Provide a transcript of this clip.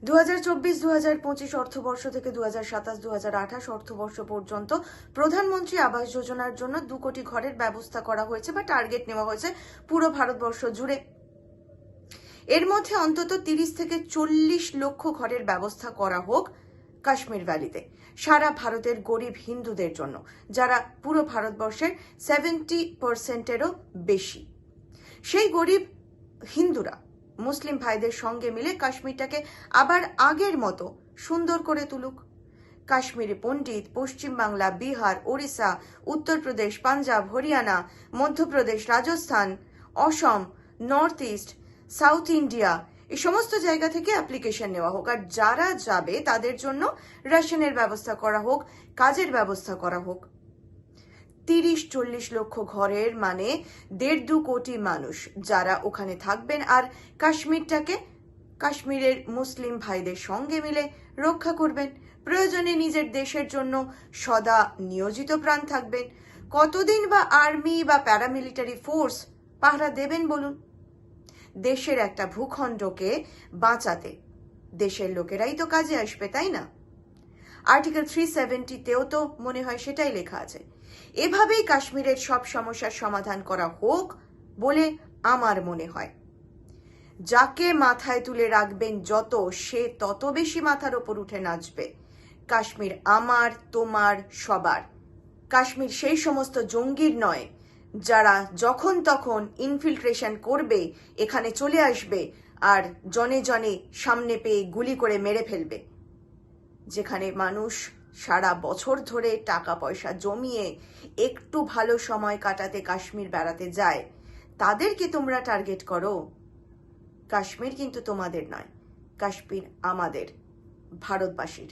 2024-2025 অর্থবর্ষ থেকে 2027-2028 অর্থবর্ষ পর্যন্ত প্রধানমন্ত্রী আবাস যোজনার জন্য 2 কোটি ঘরের ব্যবস্থা করা হয়েছে বা টার্গেট নেওয়া হয়েছে পুরো ভারতবর্ষ জুড়ে। এর মধ্যে অন্তত 30 থেকে 40 লক্ষ ঘরের ব্যবস্থা করা হোক কাশ্মীর ভ্যালিতে, সারা ভারতের গরিব হিন্দুদের জন্য, যারা পুরো ভারতবর্ষের 70%-এরও বেশি। সেই গরিব হিন্দুরা মুসলিম ভাইদের সঙ্গে মিলে কাশ্মীরটাকে আবার আগের মতো সুন্দর করে তুলুক। কাশ্মীরি পণ্ডিত পশ্চিমবাংলা, বিহার, ওড়িশা, উত্তরপ্রদেশ, পাঞ্জাব, হরিয়ানা, মধ্যপ্রদেশ, রাজস্থান, অসম, নর্থ ইস্ট, সাউথ ইন্ডিয়া, এই সমস্ত জায়গা থেকে অ্যাপ্লিকেশন নেওয়া হোক। আর যারা যাবে তাদের জন্য রেশনের ব্যবস্থা করা হোক, কাজের ব্যবস্থা করা হোক। 30-40 লক্ষ ঘরের মানে 1.5-2 কোটি মানুষ যারা ওখানে থাকবেন আর কাশ্মীরটাকে কাশ্মীরের মুসলিম ভাইদের সঙ্গে মিলে রক্ষা করবেন। প্রয়োজনে নিজের দেশের জন্য সদা নিয়োজিত প্রাণ থাকবেন। কতদিন বা আর্মি বা প্যারামিলিটারি ফোর্স পাহারা দেবেন বলুন? দেশের একটা ভূখণ্ডকে বাঁচাতে দেশের লোকেরাই তো কাজে আসবে, তাই না? আর্টিকেল 370-তেও তো মনে হয় সেটাই লেখা আছে। এভাবেই কাশ্মীরের সব সমস্যার সমাধান করা হোক বলে আমার মনে হয়। যাকে মাথায় তুলে রাখবেন যত, সে তত বেশি মাথার ওপর উঠে নাচবে। কাশ্মীর আমার, তোমার, সবার। কাশ্মীর সেই সমস্ত জঙ্গির নয় যারা যখন তখন ইনফিল্ট্রেশন করবে, এখানে চলে আসবে আর জনে জনে সামনে পেয়ে গুলি করে মেরে ফেলবে। যেখানে মানুষ সারা বছর ধরে টাকা পয়সা জমিয়ে একটু ভালো সময় কাটাতে কাশ্মীর বেড়াতে যায়, তাদেরকে তোমরা টার্গেট করো। কাশ্মীর কিন্তু তোমাদের নয়, কাশ্মীর আমাদের, ভারতবাসীর।